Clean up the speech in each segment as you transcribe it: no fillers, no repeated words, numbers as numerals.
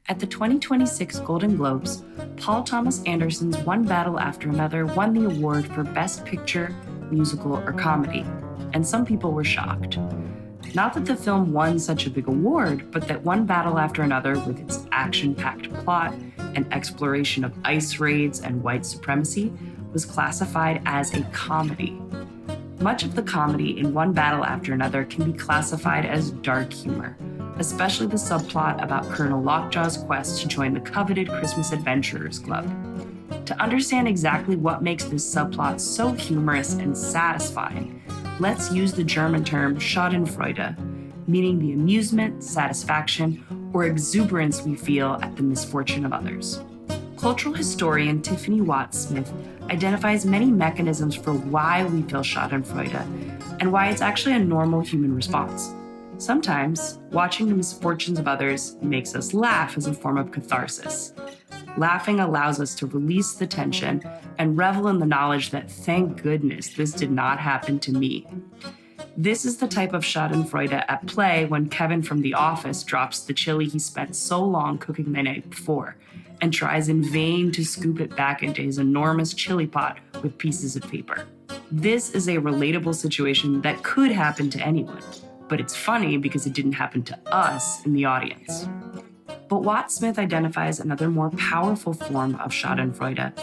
At the 2026 Golden Globes, Paul Thomas Anderson's One Battle After Another won the award for Best Picture, Musical, or Comedy, and some people were shocked. Not that the film won such a big award, but that One Battle After Another, with its action-packed plot and exploration of ICE raids and white supremacy, was classified as a comedy. Much of the comedy in One Battle After Another can be classified as dark humor, especially the subplot about Colonel Lockjaw's quest to join the coveted Christmas Adventurers Club. To understand exactly what makes this subplot so humorous and satisfying, let's use the German term schadenfreude, meaning the amusement, satisfaction, or exuberance we feel at the misfortune of others. Cultural historian Tiffany Watt-Smith identifies many mechanisms for why we feel schadenfreude and why it's actually a normal human response. Sometimes, watching the misfortunes of others makes us laugh as a form of catharsis. Laughing allows us to release the tension and revel in the knowledge that, thank goodness, this did not happen to me. This is the type of schadenfreude at play when Kevin from The Office drops the chili he spent so long cooking the night before and tries in vain to scoop it back into his enormous chili pot with pieces of paper. This is a relatable situation that could happen to anyone, but it's funny because it didn't happen to us in the audience. But Watt-Smith identifies another more powerful form of schadenfreude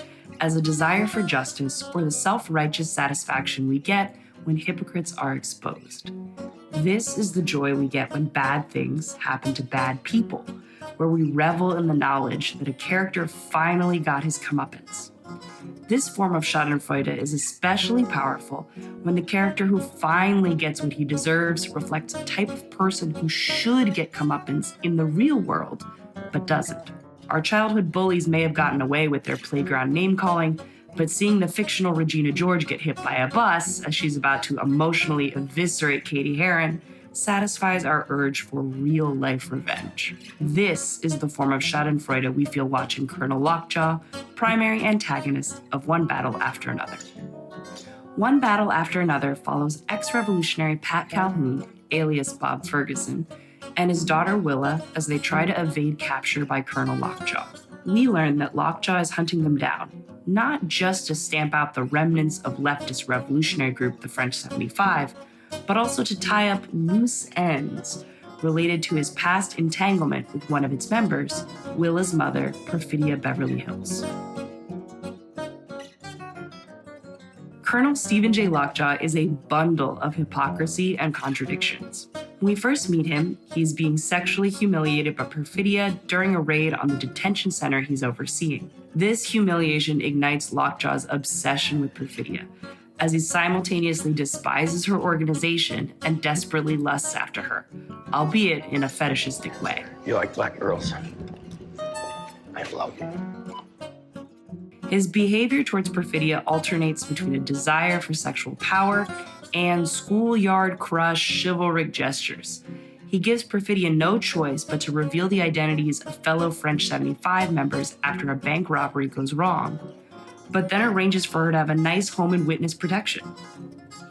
as a desire for justice or the self-righteous satisfaction we get when hypocrites are exposed. This is the joy we get when bad things happen to bad people, where we revel in the knowledge that a character finally got his comeuppance. This form of schadenfreude is especially powerful when the character who finally gets what he deserves reflects a type of person who should get comeuppance in the real world, but doesn't. Our childhood bullies may have gotten away with their playground name-calling, but seeing the fictional Regina George get hit by a bus as she's about to emotionally eviscerate Katie Heron satisfies our urge for real-life revenge. This is the form of schadenfreude we feel watching Colonel Lockjaw, primary antagonist of One Battle After Another. One Battle After Another follows ex-revolutionary Pat Calhoun, alias Bob Ferguson, and his daughter Willa as they try to evade capture by Colonel Lockjaw. We learn that Lockjaw is hunting them down, not just to stamp out the remnants of leftist revolutionary group the French 75, but also to tie up loose ends related to his past entanglement with one of its members, Willa's mother, Perfidia Beverly Hills. Colonel Stephen J. Lockjaw is a bundle of hypocrisy and contradictions. When we first meet him, he's being sexually humiliated by Perfidia during a raid on the detention center he's overseeing. This humiliation ignites Lockjaw's obsession with Perfidia, as he simultaneously despises her organization and desperately lusts after her, albeit in a fetishistic way. You like black girls? I love them. His behavior towards Perfidia alternates between a desire for sexual power and schoolyard crush chivalric gestures. He gives Perfidia no choice but to reveal the identities of fellow French 75 members after a bank robbery goes wrong, but then arranges for her to have a nice home and witness protection.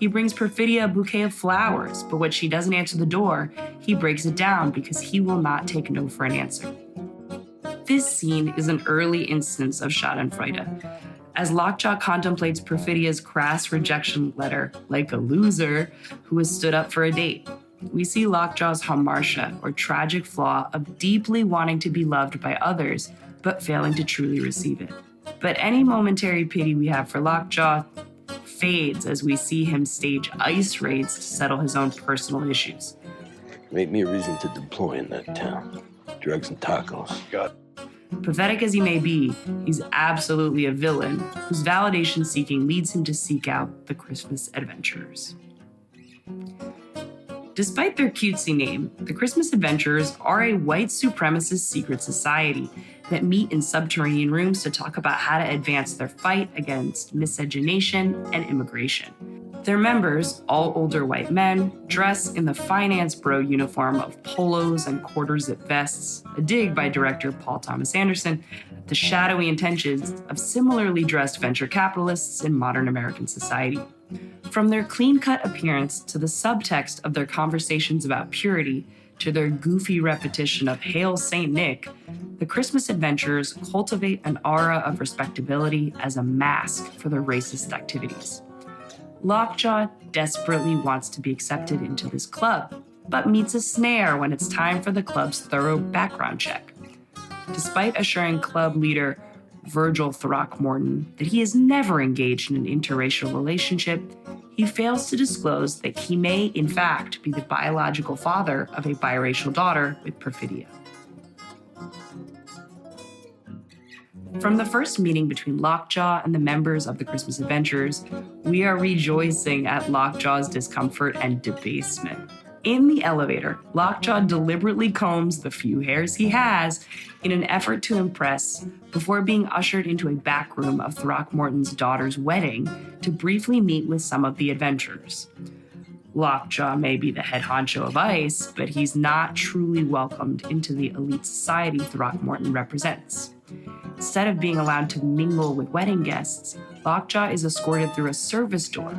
He brings Perfidia a bouquet of flowers, but when she doesn't answer the door, he breaks it down because he will not take no for an answer. This scene is an early instance of schadenfreude, as Lockjaw contemplates Perfidia's crass rejection letter like a loser who has stood up for a date. We see Lockjaw's hamartia, or tragic flaw, of deeply wanting to be loved by others, but failing to truly receive it. But any momentary pity we have for Lockjaw fades as we see him stage ICE raids to settle his own personal issues. Make me a reason to deploy in that town. Drugs and tacos. Pathetic as he may be, he's absolutely a villain whose validation seeking leads him to seek out the Christmas Adventurers. Despite their cutesy name, the Christmas Adventurers are a white supremacist secret society that meet in subterranean rooms to talk about how to advance their fight against miscegenation and immigration. Their members, all older white men, dress in the finance bro uniform of polos and quarter-zip vests, a dig by director Paul Thomas Anderson at the shadowy intentions of similarly dressed venture capitalists in modern American society. From their clean-cut appearance to the subtext of their conversations about purity, to their goofy repetition of Hail St. Nick, the Christmas adventurers cultivate an aura of respectability as a mask for their racist activities. Lockjaw desperately wants to be accepted into this club, but meets a snare when it's time for the club's thorough background check. Despite assuring club leader Virgil Throckmorton that he has never engaged in an interracial relationship, he fails to disclose that he may, in fact, be the biological father of a biracial daughter with Perfidia. From the first meeting between Lockjaw and the members of the Christmas Adventurers, we are rejoicing at Lockjaw's discomfort and debasement. In the elevator, Lockjaw deliberately combs the few hairs he has in an effort to impress before being ushered into a back room of Throckmorton's daughter's wedding to briefly meet with some of the adventurers. Lockjaw may be the head honcho of ICE, but he's not truly welcomed into the elite society Throckmorton represents. Instead of being allowed to mingle with wedding guests, Lockjaw is escorted through a service door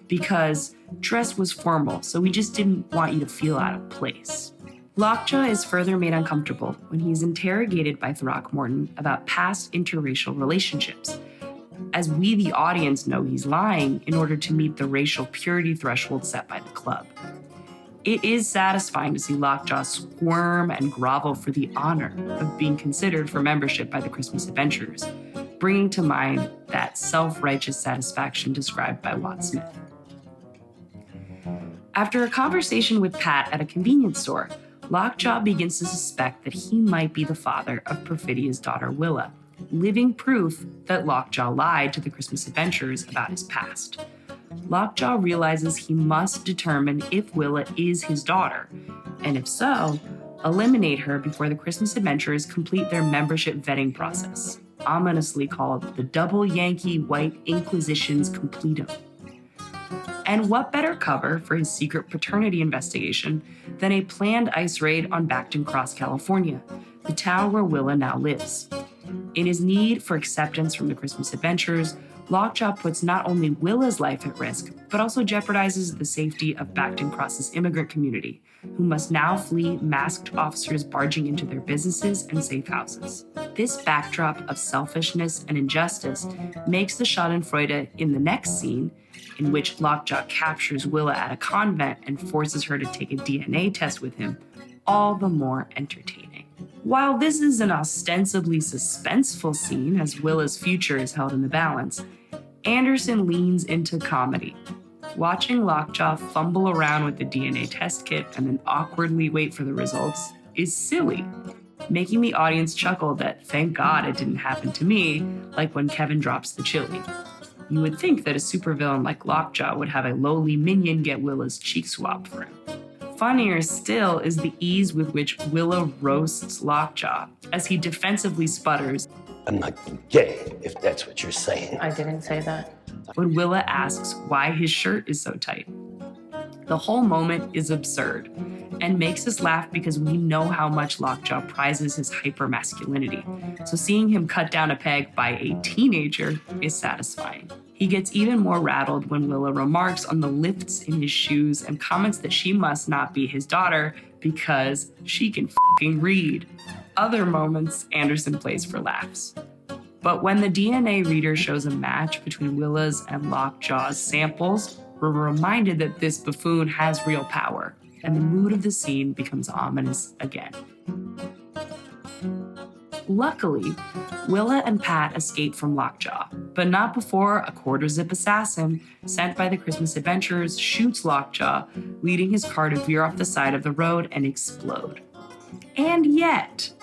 because dress was formal, so we just didn't want you to feel out of place. Lockjaw is further made uncomfortable when he's interrogated by Throckmorton about past interracial relationships, as we, the audience, know he's lying in order to meet the racial purity threshold set by the club. It is satisfying to see Lockjaw squirm and grovel for the honor of being considered for membership by the Christmas Adventurers, bringing to mind that self-righteous satisfaction described by Watt Smith. After a conversation with Pat at a convenience store, Lockjaw begins to suspect that he might be the father of Perfidia's daughter Willa, living proof that Lockjaw lied to the Christmas Adventurers about his past. Lockjaw realizes he must determine if Willa is his daughter, and if so, eliminate her before the Christmas Adventurers complete their membership vetting process, ominously called the Double Yankee White Inquisition's completum. And what better cover for his secret paternity investigation than a planned ICE raid on Backton Cross, California, the town where Willa now lives. In his need for acceptance from the Christmas Adventurers, Lockjaw puts not only Willa's life at risk, but also jeopardizes the safety of Backton Cross's immigrant community, who must now flee masked officers barging into their businesses and safe houses. This backdrop of selfishness and injustice makes the schadenfreude in the next scene, in which Lockjaw captures Willa at a convent and forces her to take a DNA test with him, all the more entertaining. While this is an ostensibly suspenseful scene as Willa's future is held in the balance, Anderson leans into comedy. Watching Lockjaw fumble around with the DNA test kit and then awkwardly wait for the results is silly, making the audience chuckle that thank God it didn't happen to me, like when Kevin drops the chili. You would think that a supervillain like Lockjaw would have a lowly minion get Willa's cheek swabbed for him. Funnier still is the ease with which Willa roasts Lockjaw as he defensively sputters, I'm not gay, if that's what you're saying. I didn't say that. when Willa asks why his shirt is so tight. The whole moment is absurd and makes us laugh because we know how much Lockjaw prizes his hypermasculinity, so seeing him cut down a peg by a teenager is satisfying. He gets even more rattled when Willa remarks on the lifts in his shoes and comments that she must not be his daughter because she can f***ing read. Other moments, Anderson plays for laughs. But when the DNA reader shows a match between Willa's and Lockjaw's samples, we're reminded that this buffoon has real power, and the mood of the scene becomes ominous again. Luckily, Willa and Pat escape from Lockjaw, but not before a quarter-zip assassin sent by the Christmas Adventurers shoots Lockjaw, leading his car to veer off the side of the road and explode. And yet,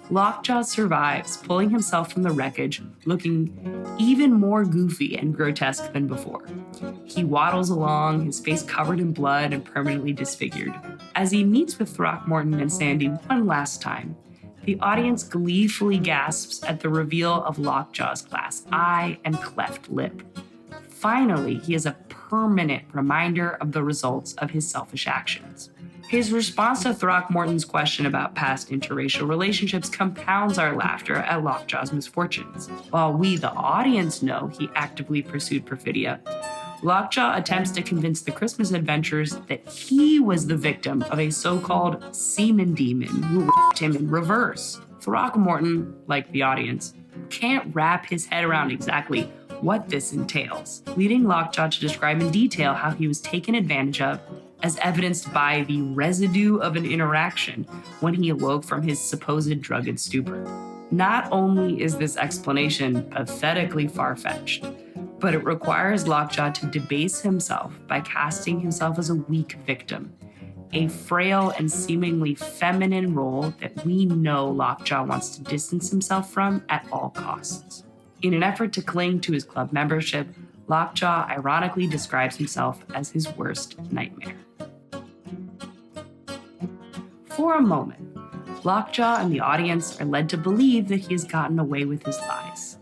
Lockjaw survives, pulling himself from the wreckage, looking even more goofy and grotesque than before. He waddles along, his face covered in blood and permanently disfigured. As he meets with Throckmorton and Sandy one last time, the audience gleefully gasps at the reveal of Lockjaw's glass eye and cleft lip. Finally, he is a permanent reminder of the results of his selfish actions. His response to Throckmorton's question about past interracial relationships compounds our laughter at Lockjaw's misfortunes. While we, the audience, know he actively pursued Perfidia, Lockjaw attempts to convince the Christmas adventurers that he was the victim of a so-called semen demon who raped him in reverse. Throckmorton, like the audience, can't wrap his head around exactly what this entails, leading Lockjaw to describe in detail how he was taken advantage of, as evidenced by the residue of an interaction when he awoke from his supposed drugged stupor. Not only is this explanation pathetically far-fetched, but it requires Lockjaw to debase himself by casting himself as a weak victim, a frail and seemingly feminine role that we know Lockjaw wants to distance himself from at all costs. In an effort to cling to his club membership, Lockjaw ironically describes himself as his worst nightmare. For a moment, Lockjaw and the audience are led to believe that he has gotten away with his lies.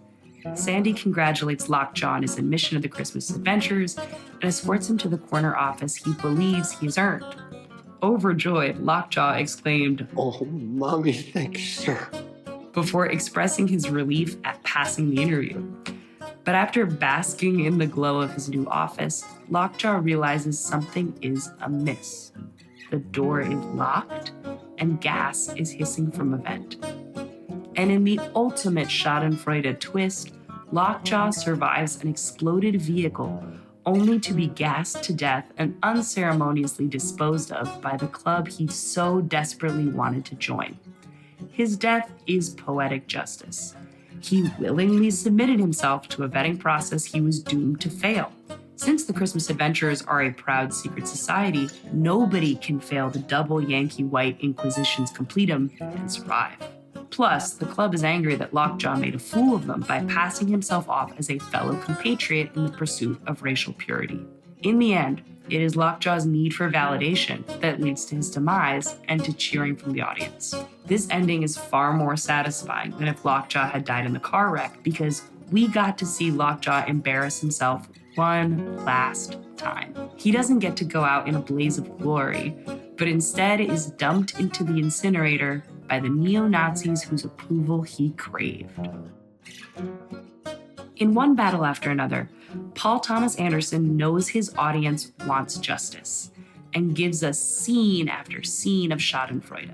Sandy congratulates Lockjaw on his admission to the Christmas adventures and escorts him to the corner office he believes he has earned. Overjoyed, Lockjaw exclaimed, "Oh, Mommy, thanks, sir," before expressing his relief at passing the interview. But after basking in the glow of his new office, Lockjaw realizes something is amiss. The door is locked, and gas is hissing from a vent. And in the ultimate schadenfreude twist, Lockjaw survives an exploded vehicle only to be gassed to death and unceremoniously disposed of by the club he so desperately wanted to join. His death is poetic justice. He willingly submitted himself to a vetting process he was doomed to fail. Since the Christmas Adventurers are a proud secret society, nobody can fail the double Yankee White Inquisition's completum and survive. Plus, the club is angry that Lockjaw made a fool of them by passing himself off as a fellow compatriot in the pursuit of racial purity. In the end, it is Lockjaw's need for validation that leads to his demise and to cheering from the audience. This ending is far more satisfying than if Lockjaw had died in the car wreck, because we got to see Lockjaw embarrass himself one last time. He doesn't get to go out in a blaze of glory, but instead is dumped into the incinerator by the neo-Nazis whose approval he craved. In One Battle After Another, Paul Thomas Anderson knows his audience wants justice and gives us scene after scene of schadenfreude.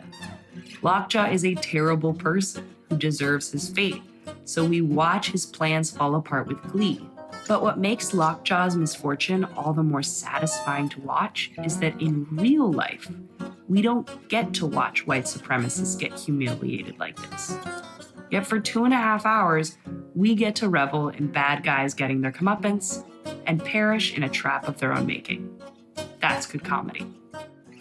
Lockjaw is a terrible person who deserves his fate, so we watch his plans fall apart with glee. But what makes Lockjaw's misfortune all the more satisfying to watch is that in real life, we don't get to watch white supremacists get humiliated like this. Yet for 2.5 hours, we get to revel in bad guys getting their comeuppance and perish in a trap of their own making. That's good comedy.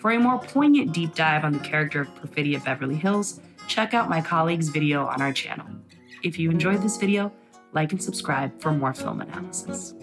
For a more poignant deep dive on the character of Perfidia Beverly Hills, check out my colleague's video on our channel. If you enjoyed this video, like and subscribe for more film analysis.